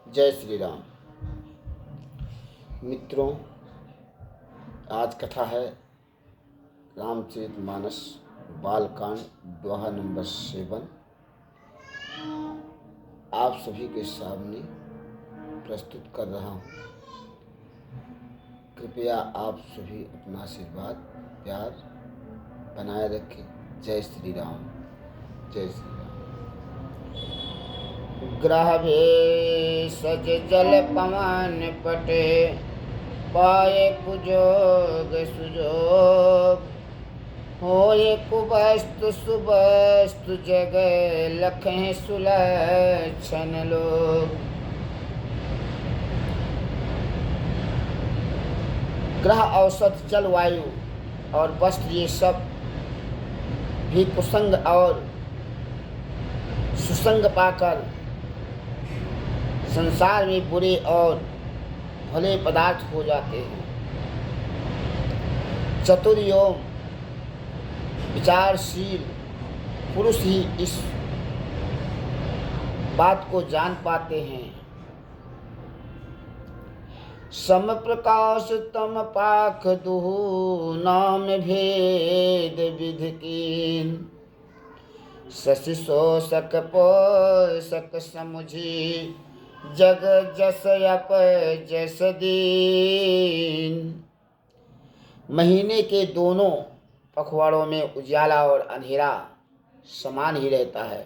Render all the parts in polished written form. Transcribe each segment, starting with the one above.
जय श्री राम। मित्रों, आज कथा है रामचरितमानस बालकांड दोहा नंबर 7 आप सभी के सामने प्रस्तुत कर रहा हूँ। कृपया आप सभी अपना आशीर्वाद प्यार बनाए रखें। जय श्री राम। जय श्री राम। ग्रह भेषज जल पवन पटे पाए कुजोग सुजोग होए कुवस्तु सुवस्तु जग लखें सुलक्षण लोग। ग्रह औसत जलवायु और वस्त्र ये सब भी कुसंग और सुसंग पाकर संसार में बुरे और भले पदार्थ हो जाते हैं। चतुर एवं विचारशील पुरुष ही इस बात को जान पाते हैं। सम प्रकाश तम पाख दुहु नाम भेद विधि कीन शशि शोषक पोषक समुझी जग जस अप जस दीन। महीने के दोनों पखवाड़ों में उजाला और अंधेरा समान ही रहता है,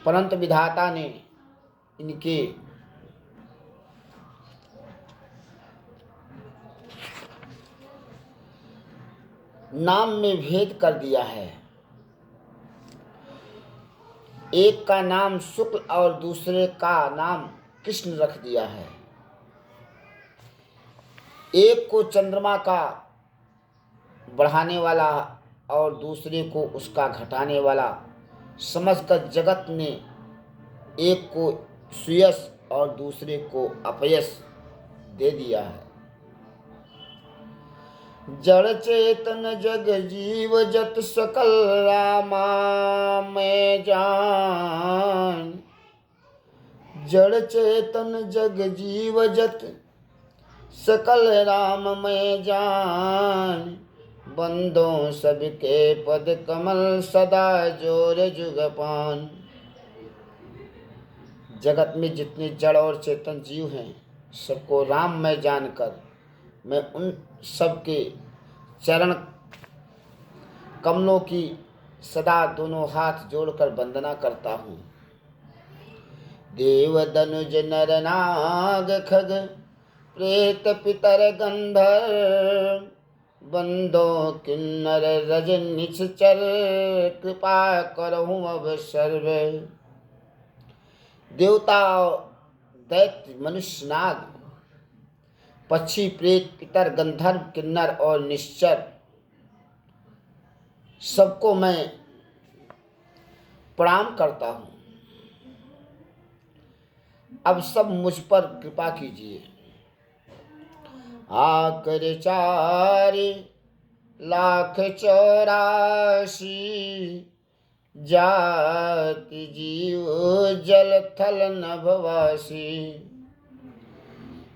परंतु विधाता ने इनके नाम में भेद कर दिया है। एक का नाम शुक्ल और दूसरे का नाम कृष्ण रख दिया है। एक को चंद्रमा का बढ़ाने वाला और दूसरे को उसका घटाने वाला समझकर जगत ने एक को सुयश और दूसरे को अपयश दे दिया है। जड़ चेतन जग जीव जत सकल रामा मैं जान। जड़ चेतन जग जीव जत सकल राम मैं जान। बंदों सबके पद कमल सदा जोर जुगपान। जगत में जितने जड़ और चेतन जीव हैं, सबको राम मैं जानकर मैं उन सबके चरण कमलों की सदा दोनों हाथ जोड़कर वंदना करता हूँ। देव दनुज नर नाग खग प्रेत पितर गंधर्व बंदो किन्नर रज निश्चर कृपा करहूँ अब सर्व। देवता दैत्य मनुष्य नाग पक्षी प्रेत पितर गंधर्व किन्नर और निश्चर सबको मैं प्रणाम करता हूँ। अब सब मुझ पर कृपा कीजिए। आकर 4 लाख 84 जाति जीव जल थल नभवासी।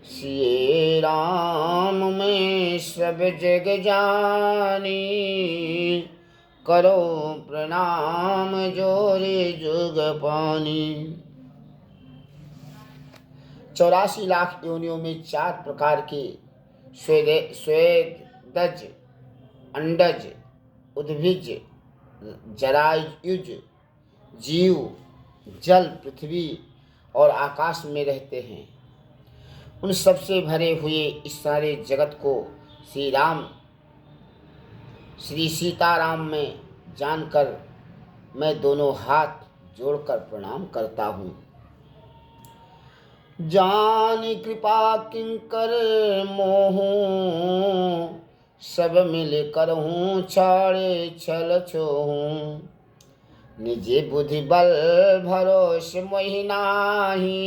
सिए राम में सब जग जानी करो प्रणाम जोरे जुग पानी। 84 लाख योनियों में 4 प्रकार के स्वेदज अंडज उद्भिज जरायुज जीव जल पृथ्वी और आकाश में रहते हैं। उन सबसे भरे हुए इस सारे जगत को श्री सीताराम में जानकर मैं दोनों हाथ जोड़कर प्रणाम करता हूँ। जान कृपा किंकर मोहू सब मिल करहूँ छाड़े छल छोहूँ। निजे बुद्धि बल भरोस मोहि नाहि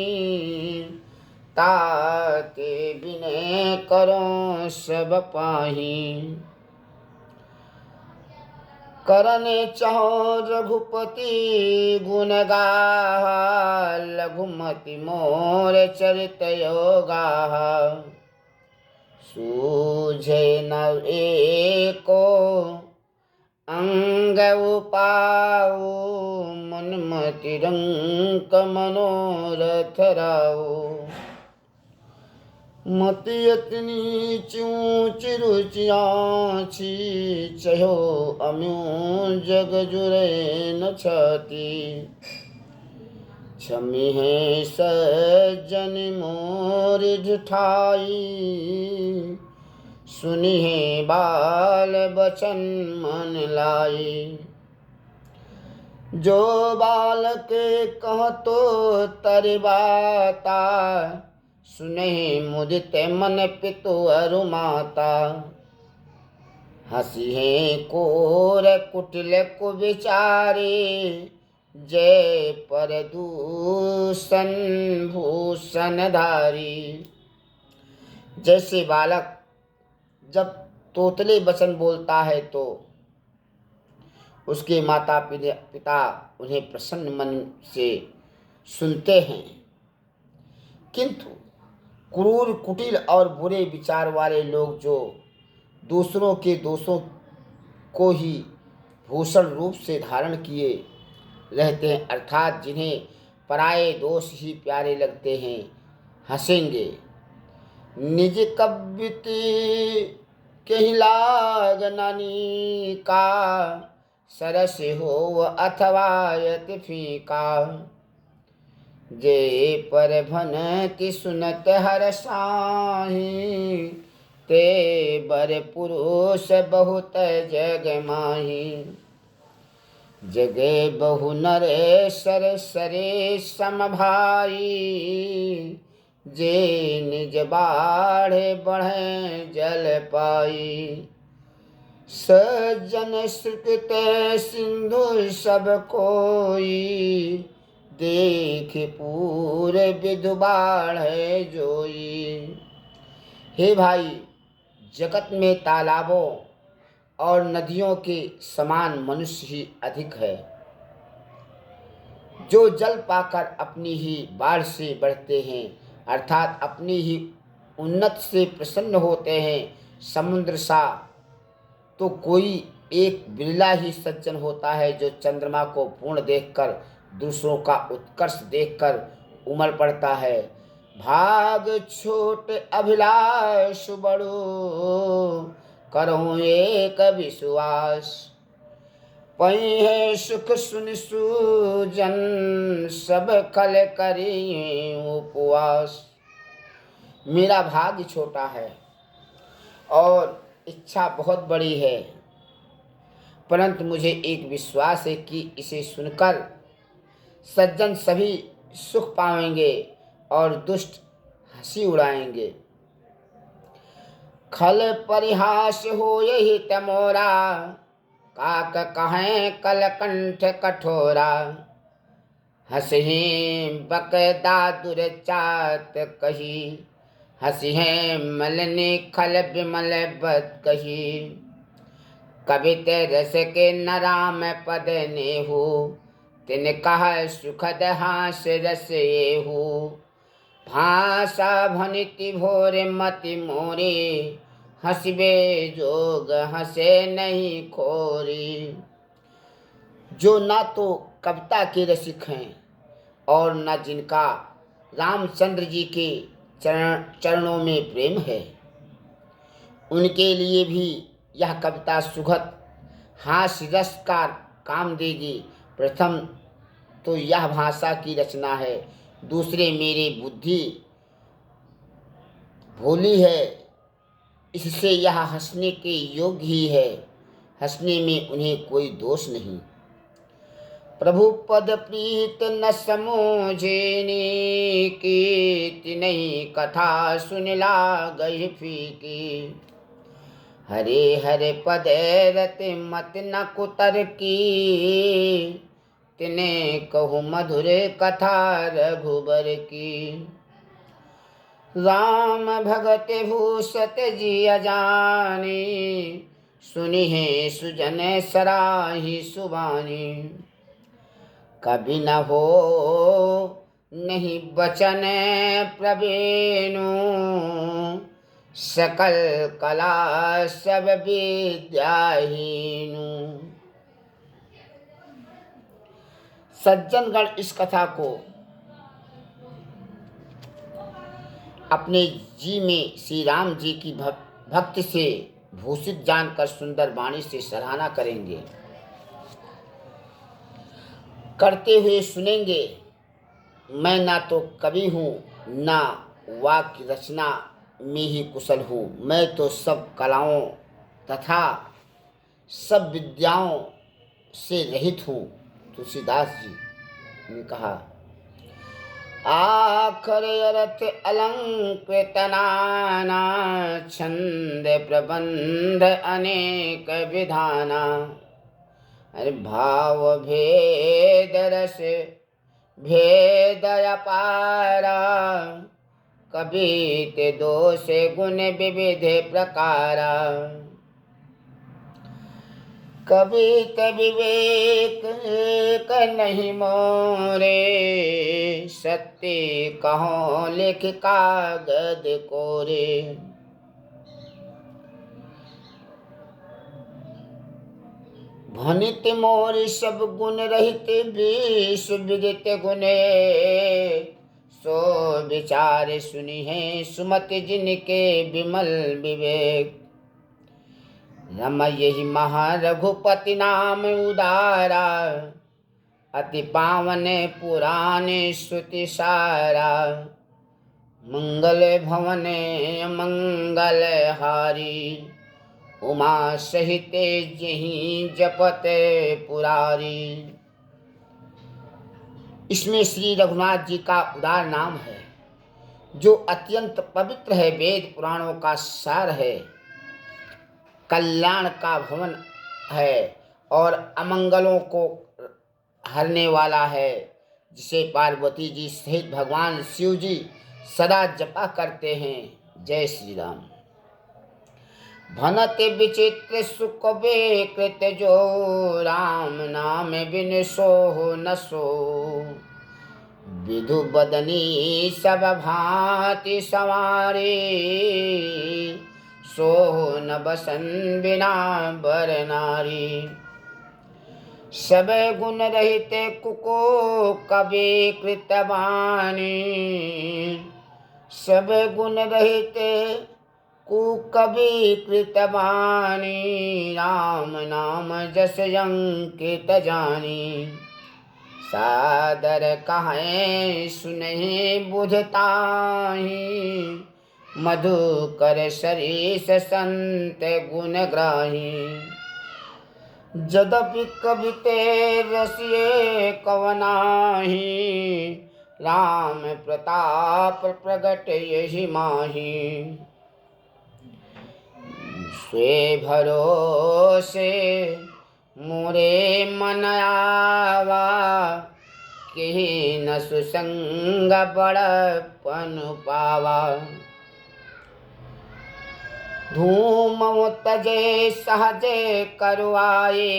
ताते बिने करो सब पाही। करने चाहो रघुपति गुण गाहा लघुमति मोर चरित योगा सूझे न एको अंग उपाऊ मनमति रंक मनोरथ राऊ मति अतनी चूच रुचियाची चहो अम्यू जग जुरे न छाती छमी है सज्जन मोर ढठाई सुनी है बाल बचन मन लाई जो बालक कह तो तरबाता सुने मुदित मन पितु अरु माता हसी है कोर कुटिल को विचारे जय पर दूषण भूषण धारी। जैसे बालक जब तोतले वचन बोलता है तो उसके माता पिता उन्हें प्रसन्न मन से सुनते हैं, किंतु क्रूर कुटिल और बुरे विचार वाले लोग जो दूसरों के दोषों को ही भूषण रूप से धारण किए रहते हैं, अर्थात जिन्हें पराये दोष ही प्यारे लगते हैं, हंसेंगे। निज कव्यति कहीं लाग नानी का सरस हो अथवा यति फीका जे पर भनति सुनत हर साही ते बर पुरुष बहुत जग माही जगे बहु नर सर सरे सम भाई जे निज बाढ़े बढ़े जल पाई सज्जन सुकृत सिंधु सब कोई देख पूरे विधु बाढ़े जोई। हे भाई, जगत में तालाबों और नदियों के समान मनुष्य ही अधिक है, जो जल पाकर अपनी ही बाढ़ से बढ़ते हैं, अर्थात अपनी ही उन्नत से प्रसन्न होते हैं। समुद्र सा तो कोई एक बिरला ही सज्जन होता है जो चंद्रमा को पूर्ण देखकर दूसरों का उत्कर्ष देखकर उमड़ पड़ता है। भाग छोट अभिलाष बड़ो करो एक विश्वास पई है सुख सुन सूजन सब कल करी उपवास। मेरा भाग्य छोटा है और इच्छा बहुत बड़ी है, परंतु मुझे एक विश्वास है कि इसे सुनकर सज्जन सभी सुख पाएंगे और दुष्ट हंसी उड़ाएंगे। खल परिहास हो यही तमोरा काक कहें कलकंठ कठोरा हंसही बकदा दुर्चात कही हंसी है मलनी खल विमल बद कही कवित रस के नराम पद ने हो तिन कहा सुखद हास रस ये हो भाषा भनिति भोरे मति मोरे हंसबे जोग हंसे नहीं खोरी। जो ना तो कविता के रसिक हैं और न जिनका रामचंद्र जी के चरणों में प्रेम है, उनके लिए भी यह कविता सुखद हास्य रस का काम देगी। प्रथम तो यह भाषा की रचना है, दूसरे मेरी बुद्धि भोली है, इससे यह हंसने के योग्य ही है, हंसने में उन्हें कोई दोष नहीं। प्रभु पद प्रीत न समझेने की नहीं कथा सुनला गई फीकी हरे हरे पद रत मत न कुतर की तिने कहु मधुर कथा रघुबर की। राम भगत भूषत जी अजानी सुनि है सुजन सराही सुबानी कभी न हो नहीं बचन प्रवीणु, सकल कला सब विद्याहीनु। सज्जनगण इस कथा को अपने जी में श्री राम जी की भक्ति से भूषित जानकर सुंदर वाणी से सराहना करेंगे, करते हुए सुनेंगे। मैं ना तो कवि हूँ, ना वाक्य रचना में ही कुशल हूँ, मैं तो सब कलाओं तथा सब विद्याओं से रहित हूँ। तुलसीदास जी ने कहा, आखर अर्थ अलंकृत नाना, छंद प्रबंध अनेक विधाना। अरे भाव भेद रस भेद अपारा, कभी ते दोष गुण विविध प्रकारा। कभी ते विवेक क नहीं मोरे, सत्य कहो लिख कागद कोरे। भनित मोर सब गुण रहित, विश्व विदित गुणे। सो विचार सुनी है सुमत जिनके विमल विवेक। रम यही महारघुपति नाम उदारा, अति पावन पुराण श्रुति सारा। मंगल भवन मंगल हारी, उमा सहित जहीं जपत पुरारी। इसमें श्री रघुनाथ जी का उदार नाम है, जो अत्यंत पवित्र है, वेद पुराणों का सार है, कल्याण का भवन है और अमंगलों को हरने वाला है, जिसे पार्वती जी सहित भगवान शिव जी सदा जपा करते हैं। जय श्री राम। भनत विचित्र सुख विकृत, जो राम नाम बिन सोह न सो। विधु बदनी सब भांति संवारे, सोह न बसन बिना बर नारी। सब गुण रहित कुको कवि कृतवाणी, सब गुण रहित कुकवि कृतवाणी। राम नाम जस अंकित जानी, सादर कहें सुनहि बुझताहि। मधुकर सरीस संत गुण ग्राही, जदपि कविते रसिए कवनाहि। राम प्रताप प्रगट यही माही, स्वे भरोसे मोरे मन आवा। केहि न सुसंग बड़पन पावा, धूम तजे सहजे करवाए।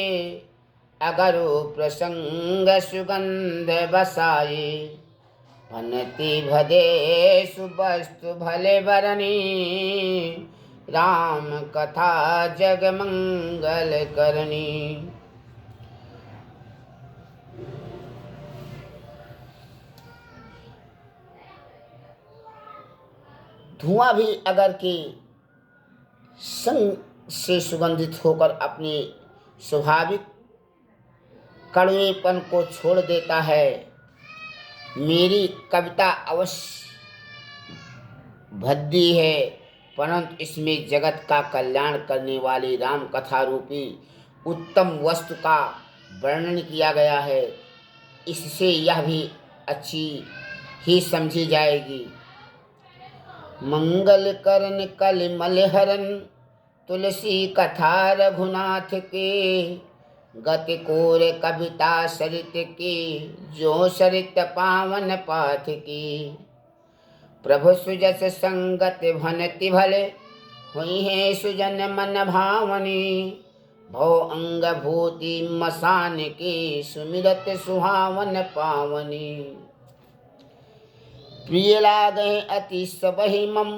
अगरु प्रसंग सुगंध बसाए, भनति भदे सुवस्तु भले बरनी। राम कथा जग मंगल करनी। धुआं भी अगर कि संग से सुगंधित होकर अपने स्वाभाविक कड़वेपन को छोड़ देता है। मेरी कविता अवश्य भद्दी है, परंतु इसमें जगत का कल्याण करने वाली राम कथा रूपी उत्तम वस्तु का वर्णन किया गया है। इससे यह भी अच्छी ही समझी जाएगी। मंगल करन कल मलहरन, तुलसी कथा रघुनाथ के। गति कोर कविता सरित की, जो सरित पावन पाथ की। प्रभु सुजस संगत भनति भले, हुई है सुजन मन भावनी। भव अंग भूति मसान की, सुमिरत सुहावन पावनी। प्रिय लागे अति सबहि मम,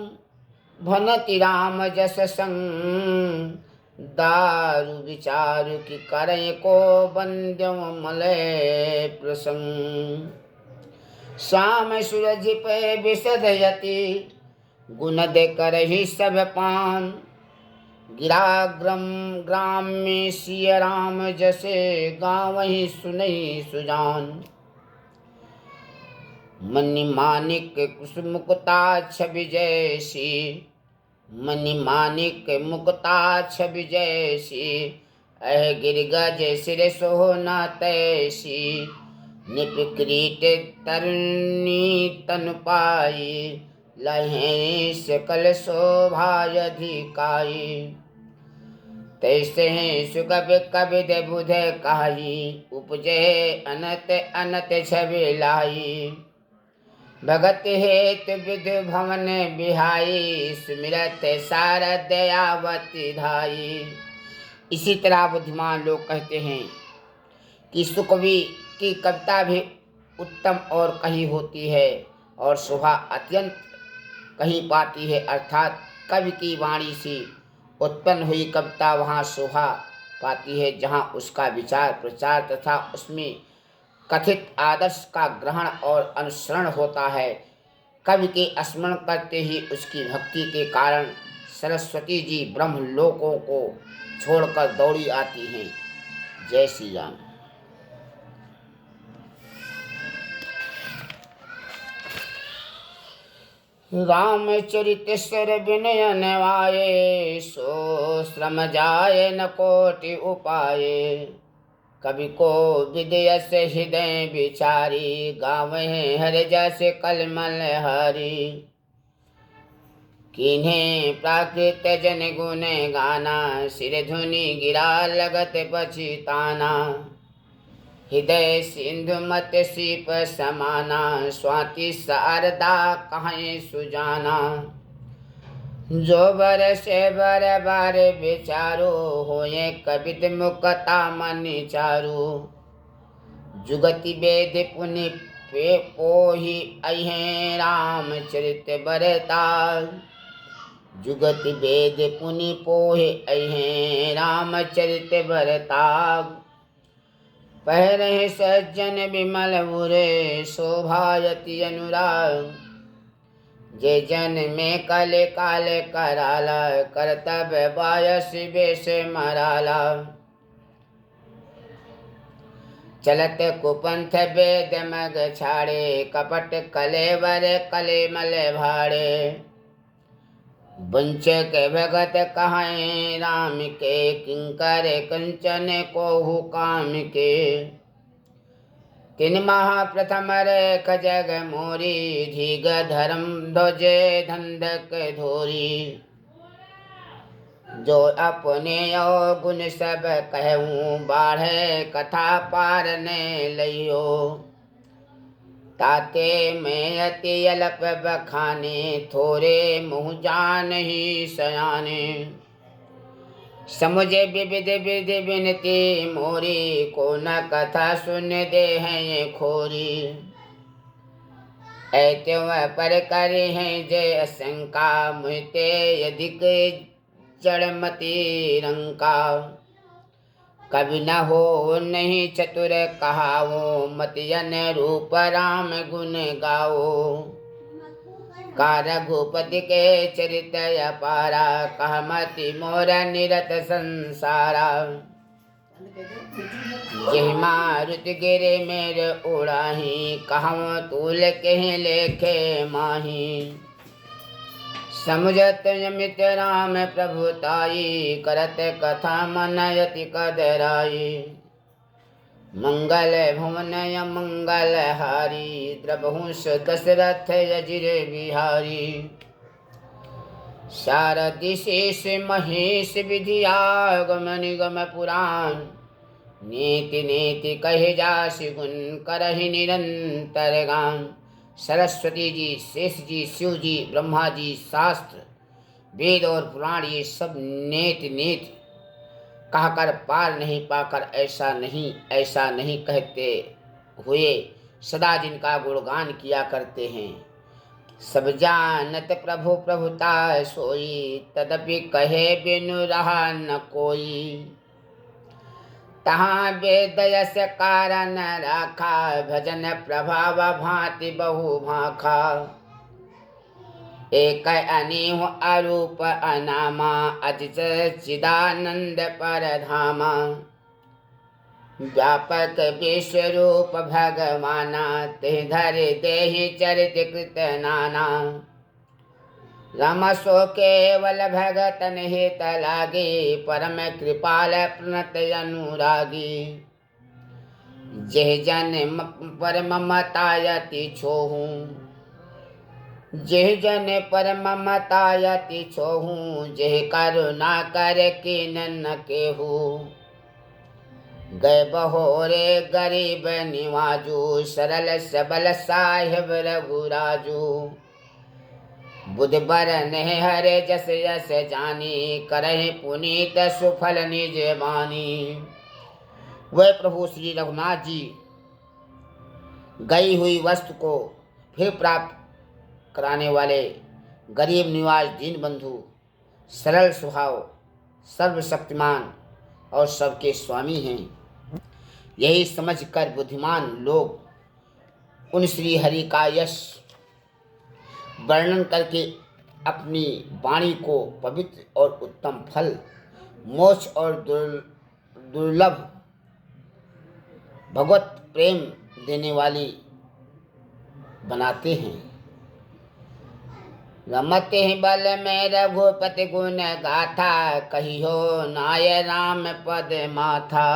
भनति राम जस संग। दारु विचारु की करें को बंद्यम मलय प्रसंग। श्याम सूरज पे विशदयति, गुण दे कर ही सब पान। गिराग्रम ग्राम में सिय राम जसे, गावहि सुनहि सुजान। मनि मानिक कुसुमुकुता छवि जैसी, मनि मानिक मुकुता छवि जैसी। अह गिरगज सिर सोहना तैसी, निप किरीट तरुणी तनु पाई। लहें सकल शोभायधिकाई, तैसे सुकवि कविद बुध कहाई। उपजे अनत अनत छवि लाई, भगत हेतु विधु भवन बिहाई। सुमिरत शारद दयावती धाई। इसी तरह बुद्धिमान लोग कहते हैं कि सुकवि की कविता भी उत्तम और कही होती है और शोभा अत्यंत कही पाती है, अर्थात कवि की वाणी से उत्पन्न हुई कविता वहाँ शोभा पाती है जहाँ उसका विचार प्रचार तथा उसमें कथित आदर्श का ग्रहण और अनुसरण होता है। कवि के स्मरण करते ही उसकी भक्ति के कारण सरस्वती जी ब्रह्म लोकों को छोड़कर दौड़ी आती हैं। जय श्री राम। रामचरित सर विनय नवाये, सो श्रम जाय न कोटि उपाये। कवि को विदयस हृदय विचारी, गावहि हर जस कलमल हरि। किन्हें प्राकृत जन गुण गाना, सिर धुनि गिरा लगत पछिताना। हृदय सिंधु मत सीप समाना, स्वाति शारदा कहें सुजाना। जो बर से बर बार विचारो, होए कवित मुकता मन चारो। जुगति वेद पुनि पे पोहि, अहें रामचरित बरताल। जुगति वेद पुनि पोहि, अहें रामचरित बरताल। पहरे सज्जन विमल उरे, शोभायति अनुराग। जे जन में काले काले कराला, कर्तव्य बायस बेश मराला। चलत कुपंथ वेद मग छाड़े, कपट कलेवर कले मल भाड़े। वंचक भगत कहाए राम के, किंकर कंचन कोहु काम के। तीन माह प्रथम रेख जग मोरी, धीग धर्म ध्वज धंधक धोरी। जो अपने गुण सब कहूँ, बाढ़े कथा पार ने लियो। ताते में अति अल्प बखाने, थोरे मुँह जान ही सयाने। समुझे विविध विधि विनती मोरी, को न कथा सुन दे हैं ये खोरी। ऐते वह पर करे हैं जय अशंका, मुहते यदिक जड़मती रंका। कभी न हो नहीं चतुर कहावो, मतियन रूप राम गुण गाओ। का रघुपति के चरित अपारा, कहमति मोर निरत संसारा। यही मारुति गिरे मेरे उड़ाही, कहूँ तूल कहीं लेखे माही। समुझत यमित राम प्रभुताई, करत कथा मन यति कदराई। मंगल भुवन मंगल हारी, द्रवहुंस दशरथ अजिर बिहारी। शारदि शेष महेश विधियागम निगम पुराण। नीति नीति कहे जासि गुण, करहि निरंतर गान। सरस्वती जी, शेष जी, शिव जी, ब्रह्मा जी, शास्त्र वेद और पुराण ये सब नेति नेति कहकर पार नहीं पाकर ऐसा नहीं कहते हुए सदा जिनका गुणगान किया करते हैं। सब जानत प्रभु प्रभुता सोई, तदपि कहे बिनु रहा न कोई। तहाँ वेद यस कारण राखा, भजन प्रभाव भांति बहु भाखा। एक अनेहु अरूप अनामा, अजित चिदानंद परधामा। व्यापक विश्व रूप भगवाना, तिह धरि देहि चरित कृत नाना। राम सो केवल भगतन हित लागी, परम कृपाल प्रणत अनुरागी। जेह जन पर ममता यति छोहू, जेह जन पर ममता यति छोहू। जेह करुणा कर कीन न केहू, गए बहोरे गरीब निवाजू। सरल सबल साहिब रघुराजू। बुध बरन हरे जस यस जानी, करहि पुनीत सुफल निज बानी। वह प्रभु श्री रघुनाथ जी गई हुई वस्तु को फिर प्राप्त कराने वाले, गरीब निवाज दीन बंधु, सरल स्वभाव, सर्वशक्तिमान और सबके स्वामी हैं। यही समझकर बुद्धिमान लोग उन श्री हरि का यश वर्णन करके अपनी वाणी को पवित्र और उत्तम फल, मोक्ष और दुर्लभ भगवत प्रेम देने वाली बनाते हैं। रमते ही बल में रघुपति गुण गाथा, कहियो नाय राम पद माथा।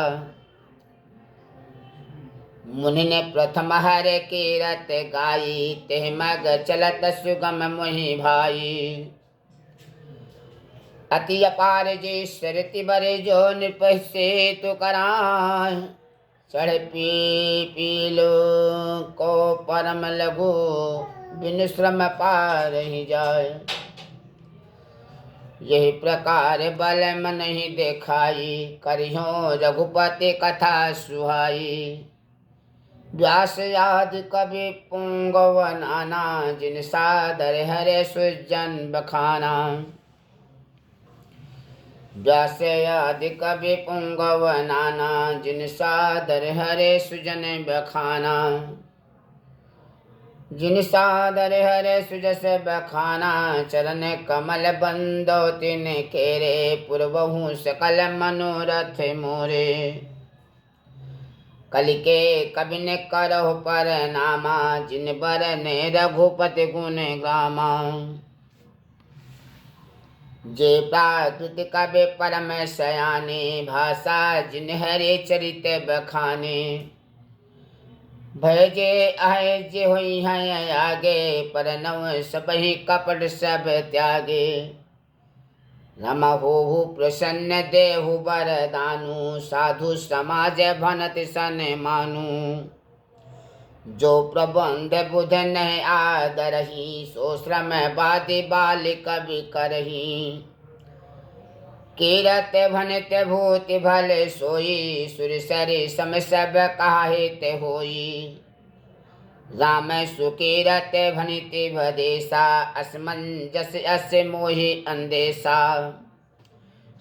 मुनि ने प्रथम हरे कीरत गाई, तेह मग चलत सुगम मुहि भाई। अति अपार जी सरति बरे जो नृप सेतु कराय। चढ़ पीलो को परम लघु, बिनु श्रम पार ही जाय। यही प्रकार बल मन ही देखाई, करियो रघुपति कथा सुहाई। व्यास आदि कवि पुंगव नाना, जिन सादर हरे सुजन बखाना। व्यास आदि कवि पुंगव नाना, जिन सादर हरे सुजन बखाना। जिन सादर हरे सुजस बखाना, चरण कमल बंदो तिन केरे। पुरबहु सकल मनोरथ मोरे। कलिके कवि ने करहु पर नामा, जिन बरने रघुपति गुण ग्रामा। जे प्राकृत कवि परम सयाने, भाषा जिन हरे चरित बखाने। भय जे आए जे हुई हैं आगे, पर नव सबहि कपट सब त्यागे। रम होहु प्रसन्न देहु वरदानु, साधु समाज भनत सन मानु। जो प्रबंध बुध नहीं आदरही, सो श्रम बादि बाल कवि करही। कीरत भनत भूति भल सोई, सुर सरि सम सब काहित होई। राम सुकीरत भनिति भदेसा, असमंजस अस मोहि अंदेशा।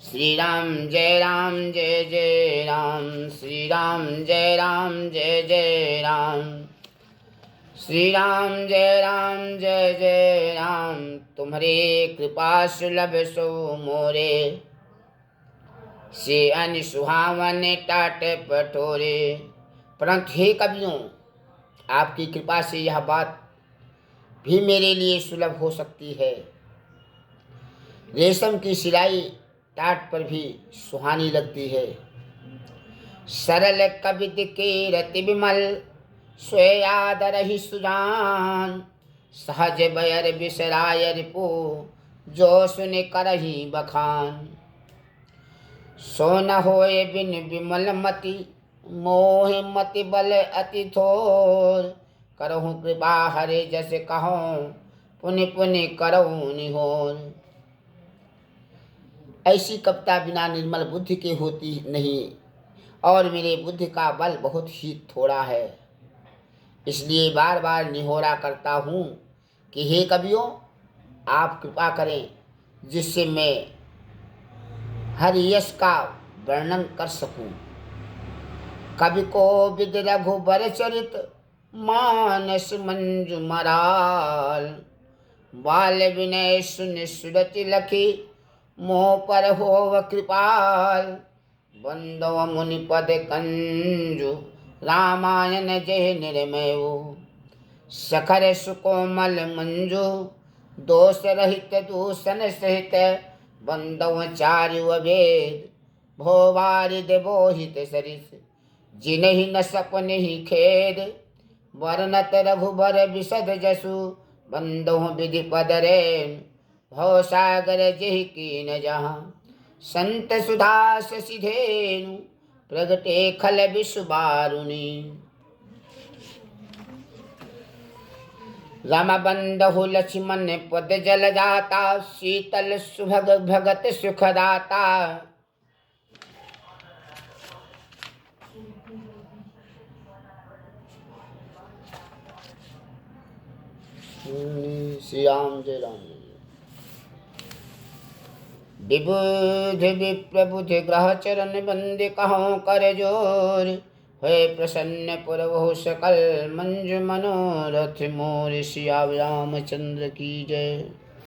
श्री राम जय राम, श्री राम जय जय राम। श्री राम जय राम, तुम्हारे कृपा सुलभ सो मोरे। से अन सुहावन टाट पटोरे। परंतु हे कवियों, आपकी कृपा से यह बात भी मेरे लिए सुलभ हो सकती है। रेशम की सिलाई टाट पर भी सुहानी लगती है। सरल कवित के रति विमल, स्वय आदर ही सुजान। सहज बयर बिसराय रिपु, जो सुन करही बखान। सो न होए बिन विमल मति, मोह मति बल अति थोर। करहु कृपा हरे जस कहूँ, पुनि पुनि करहु निहोर। ऐसी कविता बिना निर्मल बुद्धि के होती नहीं, और मेरे बुद्धि का बल बहुत ही थोड़ा है। इसलिए बार बार निहोरा करता हूँ कि हे कवियों, आप कृपा करें जिससे मैं हरि यश का वर्णन कर सकूं। कवि को विद रघुबर चरित मानस मंजु मराल, बाल विनय सुन सुरति लखी मोह पर होव कृपाल। बंदव मुनि पद कंजु रामायण जय निर्मयो, सखर सुकोमल मंजु दोष रहित दूषण सहित। बंदव चारु अभेद भो वारिद बोहित सरिस, जिन्हि न सपने ही खेद। वर्णत रघुबर विशद जसु, बंदोह विधि पद रेन भव सागर जेहि कीन जहाँ। संत सुधा शशि धेनु प्रगटे खल विषु बारुनी। राम बंदहु लक्ष्मण पद जल जाता, शीतल सुभग भगत सुखदाता। श्री राम जय राम। विबुध विप्रबुध ग्रह चरण बंदे कहूँ कर जोर, होए प्रसन्न पुरवहु सकल मंजु मनोरथ मोर। सिया रामचंद्र की जय।